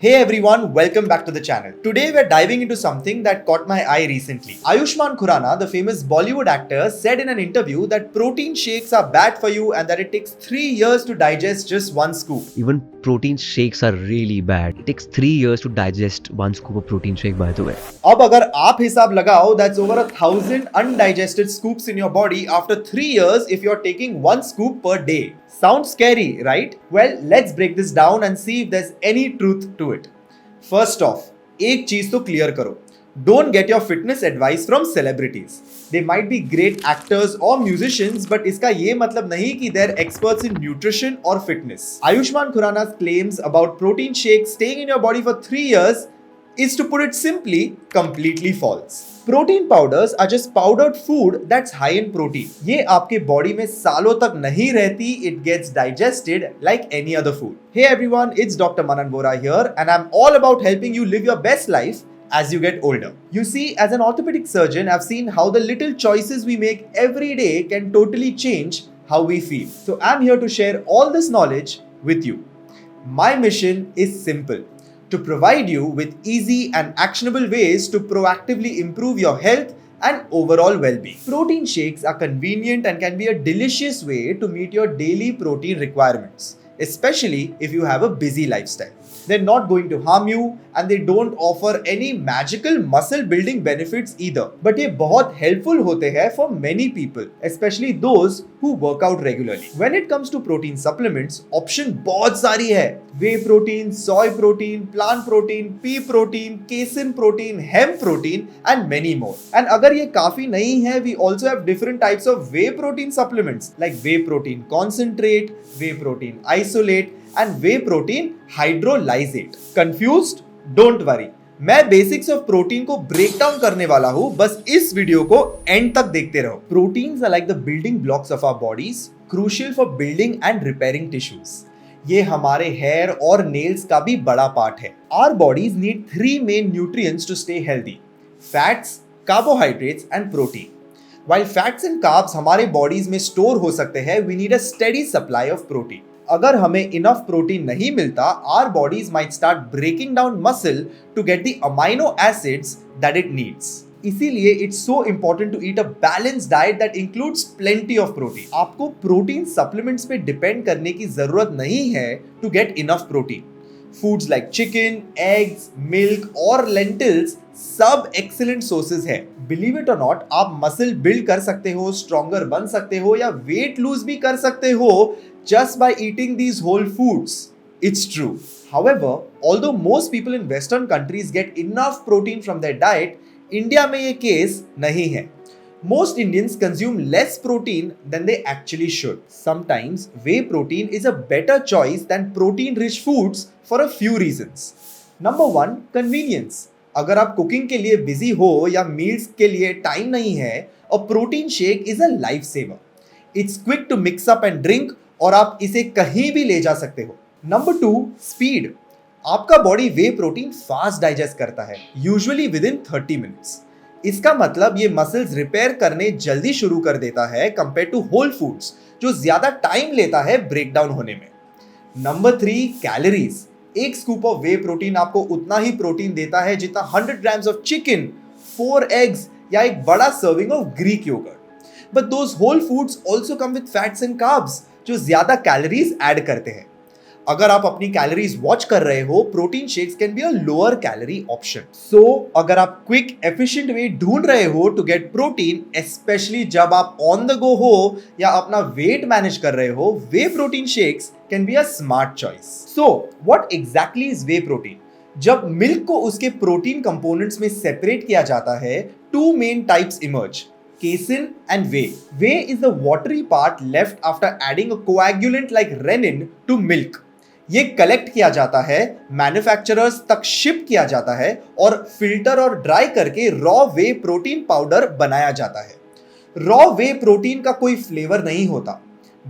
Hey everyone, welcome back to the channel. Today we're diving into something that caught my eye recently. Ayushmann Khurrana, the famous Bollywood actor, said in an interview that protein shakes are bad for you and that it takes 3 years to digest just one scoop. Even protein shakes are really bad. It takes 3 years to digest one scoop of protein shake, by the way. अब अगर आप हिसाब लगाओ, that's over 1,000 undigested scoops in your body after 3 years if you're taking one scoop per day. Sounds scary, right? Well, let's break this down and see if there's any truth to it. First off, एक चीज तो clear करो. Don't get your fitness advice from celebrities. They might be great actors or musicians, but इसका ये मतलब नहीं कि they're experts in nutrition or fitness. Ayushmann Khurrana's claims about protein shakes staying in your body for 3 years is, to put it simply, completely false. Protein powders are just powdered food that's high in protein. ये आपके body में सालों तक नहीं रहती. It gets digested like any other food. Hey everyone, it's Dr. Manan Vora here and I'm all about helping you live your best life as you get older. You see, as an orthopedic surgeon, I've seen how the little choices we make every day can totally change how we feel. So I'm here to share all this knowledge with you. My mission is simple: to provide you with easy and actionable ways to proactively improve your health and overall well-being. Protein shakes are convenient and can be a delicious way to meet your daily protein requirements, especially if you have a busy lifestyle. They're not going to harm you and they don't offer any magical muscle building benefits either. But ये बहुत helpful होते हैं for many people, especially those who work out regularly. When it comes to protein supplements, option बहुत सारी है. Whey protein, soy protein, plant protein, pea protein, casein protein, hemp protein and many more. And अगर ये काफी नहीं है, we also have different types of whey protein supplements like whey protein concentrate, whey protein isolate and whey protein hydrolysate. Confused? Don't worry. मैं basics of protein को break down करने वाला हूं. बस इस वीडियो को एंड तक देखते रहो. Proteins are like the building blocks of our bodies, crucial for building and repairing tissues. ये हमारे हेयर और नेल्स का भी बड़ा पार्ट है. Our bodies need 3 main nutrients to stay healthy: fats, carbohydrates and protein. While fats and carbs हमारे bodies में store हो सकते हैं, we need a steady supply of protein. अगर हमें इनफ प्रोटीन नहीं मिलता, our bodies might start breaking down muscle to get the amino acids that it needs. इसीलिए it's so important to eat a balanced diet that includes plenty of protein. आपको protein supplements पे depend करने की जरूरत नहीं है to get enough protein. Foods like chicken, eggs, milk और lentils सब एक्सीलेंट सोर्सेज है. बिलीव इट और नॉट, आप मसल बिल्ड कर सकते हो, स्ट्रॉन्गर बन सकते हो या वेट लूज भी कर सकते हो just by eating these whole foods. It's true. However, although most people in Western countries get enough protein from their diet, India में ये केस नहीं है. Most Indians consume less protein than they actually should. Sometimes whey protein is a better choice than protein-rich foods for a few reasons. Number 1, convenience. अगर आप cooking के लिए busy हो या मील्स के लिए टाइम नहीं है, a protein shake is a lifesaver. It's quick to mix up and drink और आप इसे कहीं भी ले जा सकते हो. Number 2, speed. आपका बॉडी वे प्रोटीन फास्ट डाइजेस्ट करता है, यूजुअली विद इन 30 मिनट्स. इसका मतलब ये मसल्स रिपेयर करने जल्दी शुरू कर देता है कंपेयर टू होल फूड्स जो ज्यादा टाइम लेता है ब्रेक डाउन होने में. Number 3, calories. एक स्कूप ऑफ वे प्रोटीन आपको उतना ही प्रोटीन देता है जितना 100 ग्राम्स ऑफ चिकन, 4 एग्स या एक बड़ा serving of Greek yogurt. But those whole foods also come with fats and carbs जो ज्यादा कैलोरीज ऐड करते हैं. अगर आप अपनी कैलोरीज वॉच कर रहे हो, protein shakes can be a lower calorie option. So अगर आप क्विक एफिशिएंट वे ढूंढ रहे हो टू गेट प्रोटीन, स्पेशली जब आप ऑन द गो हो या अपना वेट मैनेज कर रहे हो, whey protein shakes can be a smart choice. So what exactly is whey protein? जब मिल्क को उसके प्रोटीन कंपोनेंट्स में सेपरेट किया जाता है, 2 main types emerge: casein and whey. Whey is the watery part left after adding a coagulant like renin to milk. ये collect किया जाता है, मैन्युफैक्चरर्स तक शिप किया जाता है और फिल्टर और ड्राई करके रॉ वे प्रोटीन पाउडर बनाया जाता है. रॉ वे प्रोटीन का कोई फ्लेवर नहीं होता.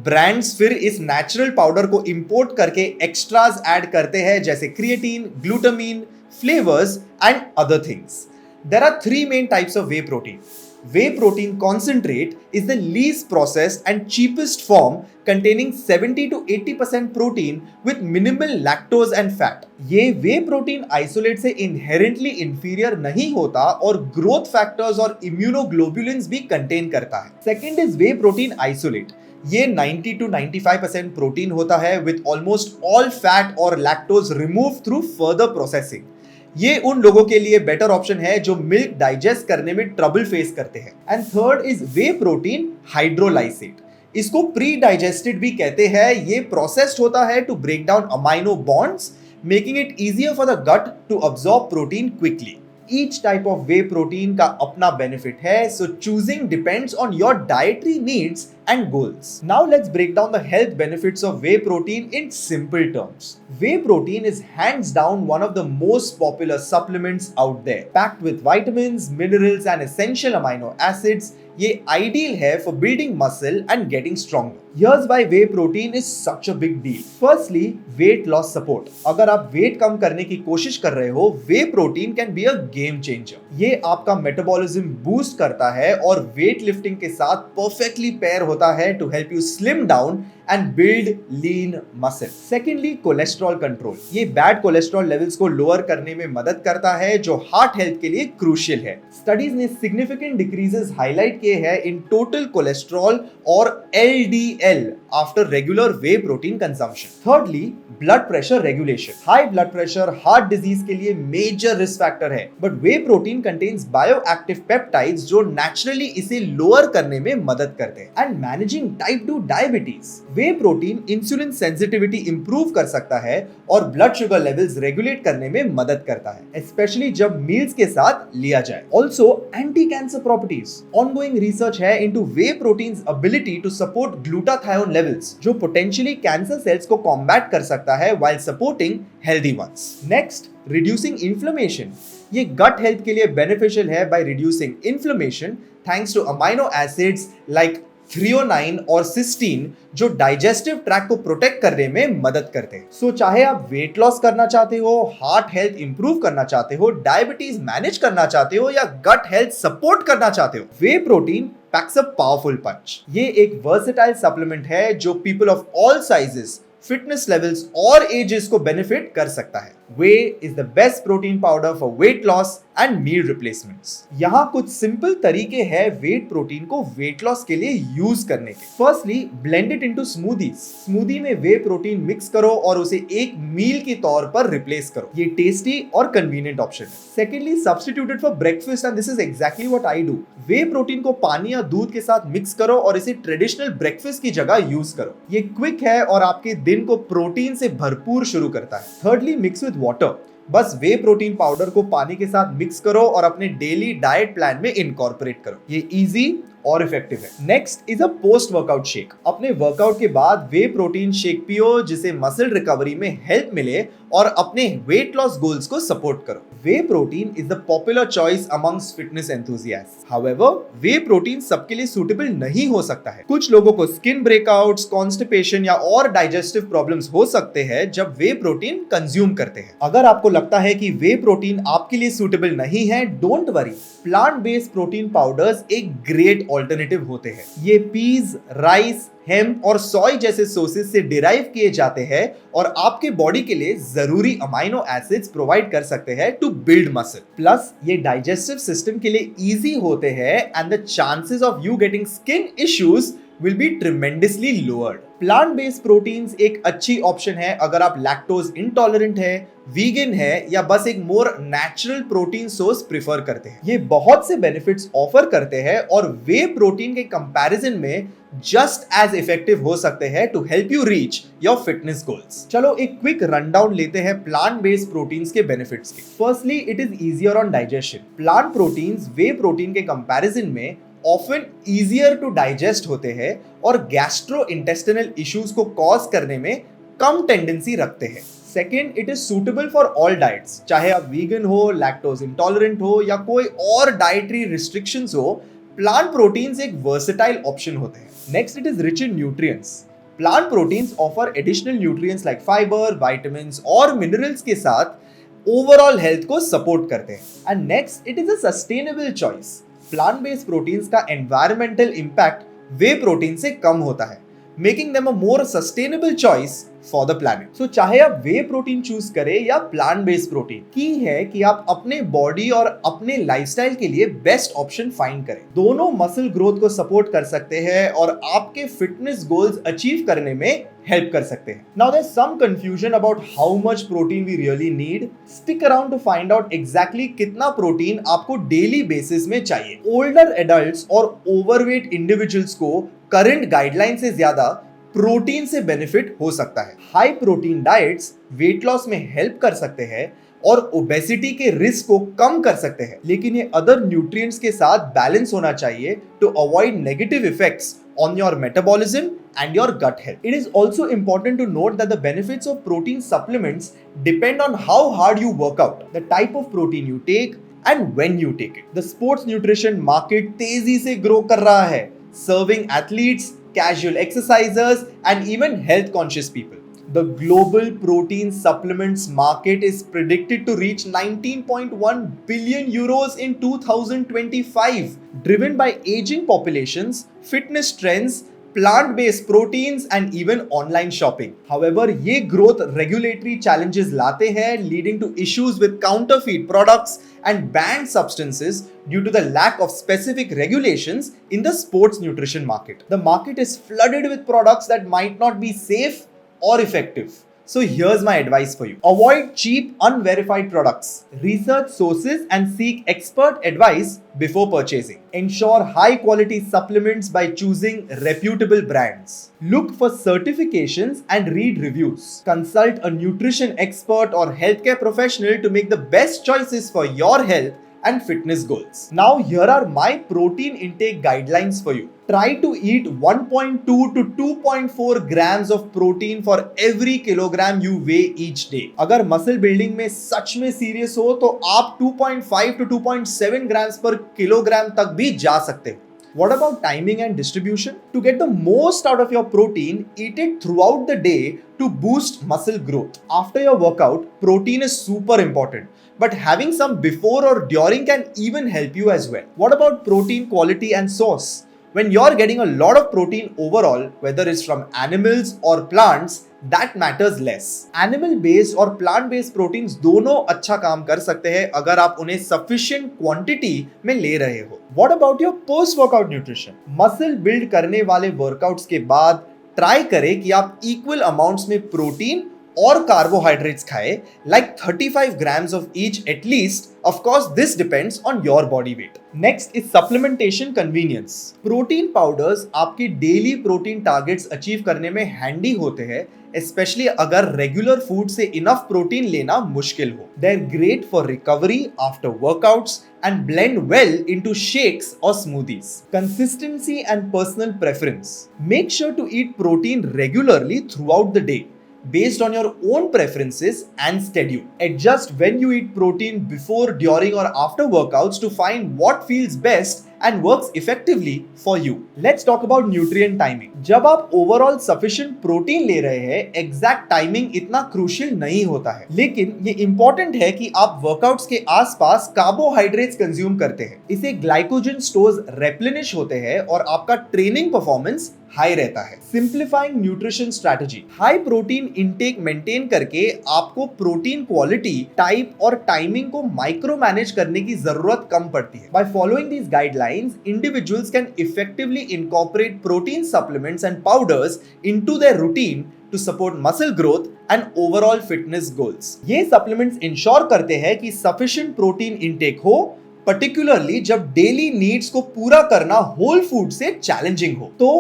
ब्रांड्स फिर इस नेचुरल पाउडर को इंपोर्ट करके एक्स्ट्राज ऐड करते हैं जैसे creatine, glutamine, flavours and other things. There are 3 main types of whey protein: Whey protein concentrate is the least processed and cheapest form containing 70 to 80% protein with minimal lactose and fat. ये whey protein isolate से inherently inferior नहीं होता और growth factors और immunoglobulins भी contain करता है. Second is whey protein isolate. ये 90 to 95% प्रोटीन होता है with almost all fat और lactose removed through further processing. ये उन लोगों के लिए बेटर ऑप्शन है जो मिल्क डाइजेस्ट करने में ट्रबल फेस करते हैं. And third is whey protein hydrolysate. इसको प्री डाइजेस्टेड भी कहते हैं. ये प्रोसेस्ड होता है to break down amino bonds, making it easier for the gut to absorb protein quickly. Each type of whey protein का अपना benefit है, so choosing depends on your dietary needs and goals. Now let's break down the health benefits of whey protein in simple terms. Whey protein is hands down one of the most popular supplements out there, packed with vitamins, minerals and essential amino acids. ये ideal है for building muscle and getting stronger. Here's why whey protein is such a big deal. Firstly, weight loss support. अगर आप wait कम करने की कोशिश कर रहे हो, whey protein can be a game changer. ये आपका मेटाबॉलिज्म बूस्ट करता है और वेट लिफ्टिंग के साथ परफेक्टली पेयर होता है to help you slim down and build lean muscle. Secondly, cholesterol control. ये बैड कोलेस्ट्रॉल लेवल्स को लोअर करने में मदद करता है जो हार्ट हेल्थ के लिए क्रूशियल है. स्टडीज ने सिग्निफिकेंट डिक्रीजेस हाईलाइट किए हैं इन टोटल कोलेस्ट्रॉल और LDL after regular way protein consumption. Thirdly, blood pressure regulation. High blood pressure heart disease के लिए मेजर रिस्क फैक्टर है, but way protein contains bioactive peptides जो naturally इसे lower करने में मदद करते हैं. And managing type 2 diabetes. Way protein insulin sensitivity improve कर सकता है और ब्लड शुगर लेवल्स रेगुलेट करने में मदद करता है, स्पेशली जब मील्स के साथ लिया जाए. Also anti cancer properties. Ongoing research है into whey proteins ability to support glutathione levels जो पोटेंशियली कैंसर सेल्स को कॉम्बैट कर सकता है while supporting healthy ones. Next, reducing inflammation. ये गट हेल्थ के लिए बेनिफिशियल है by reducing inflammation thanks to amino acids like threonine और सिस्टीन जो डाइजेस्टिव ट्रैक्ट को प्रोटेक्ट करने में मदद करते हैं. सो चाहे आप वेट लॉस करना चाहते हो, हार्ट हेल्थ इंप्रूव करना चाहते हो, डायबिटीज मैनेज करना चाहते हो या गट हेल्थ सपोर्ट करना चाहते हो, whey protein PACS a powerful पंच. ये एक वर्सेटाइल सप्लीमेंट है जो people of all sizes, fitness levels और एजेस को बेनिफिट कर सकता है. Whey is the best protein powder for weight loss and meal replacements. यहाँ कुछ सिंपल तरीके हैं वेट प्रोटीन को वेट लॉस के लिए यूज करने के. Firstly, blend it into smoothies. Smoothie में वे प्रोटीन मिक्स करो और उसे एक मील के तौर पर रिप्लेस करो. ये टेस्टी और कन्वीनियंट ऑप्शन है. Secondly, substitute for breakfast and this is exactly what I do. Way protein को पानी या दूध के साथ मिक्स करो और इसे ट्रेडिशनल ब्रेकफास्ट की जगह यूज करो. ये क्विक है और आपके दिन को प्रोटीन से भरपूर शुरू करता है. Thirdly, mix with water. बस वे प्रोटीन पाउडर को पानी के साथ मिक्स करो और अपने डेली डाइट प्लान में इनकॉर्पोरेट करो. ये इजी और इफेक्टिव है. Next is a post workout shake. अपने वर्कआउट के बाद वे प्रोटीन शेक पियो जिसे मसल रिकवरी में हेल्प मिले और अपने वेट लॉस गोल्स को सपोर्ट करो. Whey protein is the popular choice amongst fitness enthusiasts. However, whey protein सबके लिए सूटेबल नहीं हो सकता है. कुछ लोगों को स्किन ब्रेकआउट्स, कॉन्स्टिपेशन या और डाइजेस्टिव प्रॉब्लम्स हो सकते हैं जब वे प्रोटीन कंज्यूम करते हैं. अगर आपको लगता है कि वे प्रोटीन आपके लिए सूटेबल नहीं है, don't worry. Plant based protein powders एक ग्रेट ऑल्टरनेटिव होते हैं. ये पीज, राइस, हेम्प और सोय जैसे सोर्सेज से डिराइव किए जाते हैं और आपके बॉडी के लिए जरूरी अमाइनो एसिड्स प्रोवाइड कर सकते हैं टू बिल्ड मसल. प्लस ये डाइजेस्टिव सिस्टम के लिए इजी होते हैं and the chances of you getting skin issues will be tremendously lowered. Plant based proteins एक अच्छी ऑप्शन है अगर आप लैक्टोज इंटॉलरेंट है, वीगन है या बस एक more natural protein source prefer करते हैं. ये बहुत से बेनिफिट्स ऑफर करते हैं और वे प्रोटीन के कंपैरिजन में जस्ट एज इफेक्टिव हो सकते हैं to help you reach your fitness goals. चलो एक क्विक रनडाउन लेते हैं प्लांट बेस्ड प्रोटीन्स के बेनिफिट्स के. Firstly, it is easier on digestion. Plant proteins whey protein के कंपैरिजन में ऑफन ईजियर टू डाइजेस्ट होते हैं और गैस्ट्रोइंटेस्टिनल इश्यूज को कॉज करने में कम टेंडेंसी रखते हैं. Second, it is suitable for all diets. चाहे आप वीगन हो, लैक्टोज इंटॉलरेंट हो या कोई और डाइटरी रिस्ट्रिक्शंस हो, प्लांट प्रोटीन्स एक वर्सेटाइल ऑप्शन होते हैं. Next, it is rich in nutrients. Plant proteins offer additional nutrients like fibre, vitamins और मिनरल्स के साथ ओवरऑल हेल्थ को सपोर्ट करते हैं. And next, it is a sustainable choice. Plant based proteins का एनवायरमेंटल इंपैक्ट वे प्रोटीन से कम होता है, making them a more sustainable choice for the planet. So चाहे आप वे प्रोटीन चूज करें या प्लांट बेस्ड प्रोटीन, की है कि आप अपने बॉडी और अपने लाइफस्टाइल के लिए बेस्ट ऑप्शन फाइंड करें। दोनों मसल ग्रोथ को सपोर्ट कर सकते हैं और आपके फिटनेस गोल्स अचीव करने में हेल्प कर सकते हैं। Now there is some confusion about how much protein we really need. Stick around to find out exactly कितना प्रोटीन आपको डेली बेसिस में चाहिए। ओल्डर एडल्ट्स और ओवरवेट इंडिविजुअल्स को करंट गाइडलाइन से ज्यादा प्रोटीन से बेनिफिट हो सकता है। High protein diets weight loss में हेल्प कर सकते हैं और ओबेसिटी के रिस्क को कम कर सकते हैं, लेकिन ये अदर न्यूट्रिएंट्स के साथ बैलेंस होना चाहिए to avoid negative effects on your metabolism and your gut health. It is also important to note that the benefits of protein supplements depend on how hard you work out, the type of protein you take and when you take it. The sports nutrition market तेजी से grow कर रहा है, serving athletes, casual exercisers and even health conscious people. The global protein supplements market is predicted to reach 19.1 billion euros in 2025, driven by aging populations, fitness trends, plant-based proteins and even online shopping. However, ये growth regulatory challenges लाते हैं, leading to issues with counterfeit products and banned substances due to the lack of specific regulations in the sports nutrition market. The market is flooded with products that might not be safe or effective. So here's my advice for you. Avoid cheap, unverified products. Research sources and seek expert advice before purchasing. Ensure high quality supplements by choosing reputable brands. Look for certifications and read reviews. Consult a nutrition expert or healthcare professional to make the best choices for your health and fitness goals. Now here are my protein intake guidelines for you. Try to eat 1.2 to 2.4 grams of protein for every kilogram you weigh each day. अगर muscle building में सच में serious हो तो आप 2.5 to 2.7 grams per kilogram तक भी जा सकते हो. What about timing and distribution? To get the most out of your protein, eat it throughout the day to boost muscle growth. After your workout, protein is super important, but having some before or during can even help you as well. What about protein quality and source? When you're getting a lot of protein overall, whether it's from animals or plants, that matters less. Animal based और plant based proteins दोनों अच्छा काम कर सकते हैं अगर आप उन्हें sufficient quantity में ले रहे हो. What about your post workout nutrition? Muscle build करने वाले workouts के बाद ट्राई करें कि आप equal amounts में प्रोटीन और carbohydrates खाएं, like 35 grams of each at least. Of course, this depends on your body weight. Next is supplementation convenience. Protein powders आपके daily protein targets achieve करने में handy होते हैं, especially अगर regular food से enough protein लेना मुश्किल हो. They're great for recovery after workouts and blend well into shakes or smoothies. Consistency and personal preference. Make sure to eat protein regularly throughout the day, based on your own preferences and schedule. Adjust when you eat protein before, during or after workouts to find what feels best and works effectively for you. Let's talk about nutrient timing. जब आप overall sufficient protein ले रहे हैं, exact timing इतना crucial नहीं होता है, लेकिन ये important है कि आप workouts के आसपास carbohydrates consume करते हैं. इसे glycogen stores replenish होते हैं और आपका training performance हाई रहता है. Simplifying nutrition strategy. High protein intake maintain करके आपको प्रोटीन क्वालिटी, टाइप और टाइमिंग को माइक्रो मैनेज करने की जरूरत कम पड़ती है. By following these guidelines, individuals can effectively incorporate protein supplements and powders into their routine to support muscle growth and overall fitness goals. ये supplements ensure करते हैं कि sufficient protein intake हो, particularly जब daily needs को पूरा करना whole food से challenging हो. तो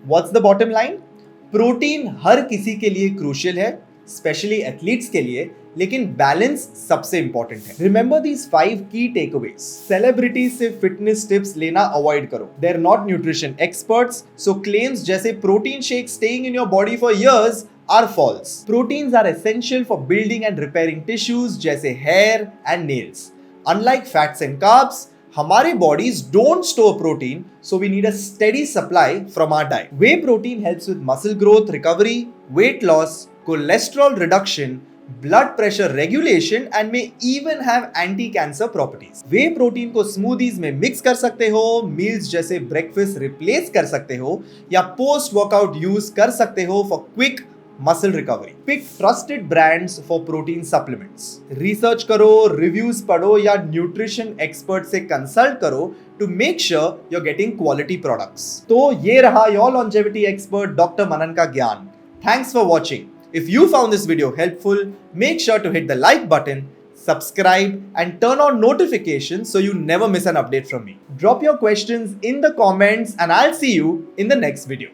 what's the bottom line? Protein हर किसी के लिए क्रूशियल है, स्पेशली एथलीट्स के लिए, लेकिन बैलेंस सबसे इंपॉर्टेंट है. रिमेंबर दीज 5 की टेकअवेज. सेलिब्रिटीज से फिटनेस टिप्स लेना अवॉइड करो. They are not nutrition experts, so claims जैसे protein shake staying in your body for years are false. Proteins are essential for building and repairing tissues जैसे hair and nails. Unlike fats and carbs, हमारे bodies don't store protein, so we need a steady supply from our diet. Whey protein helps with muscle growth, recovery, weight loss, cholesterol reduction, blood pressure regulation and may even have anti-cancer properties. Way protein को smoothies में mix कर सकते हो, meals जैसे breakfast replace कर सकते हो या पोस्ट वर्कआउट यूज कर सकते हो for quick muscle recovery. Pick trusted brands for protein supplements. Research करो, रिव्यूज पढ़ो या न्यूट्रिशन एक्सपर्ट से कंसल्ट करो to make sure you're getting quality products. तो ये रहा your longevity expert Dr. Manan का ज्ञान. Thanks for watching. If you found this video helpful, make sure to hit the like button, subscribe and turn on notifications so you never miss an update from me. Drop your questions in the comments and I'll see you in the next video.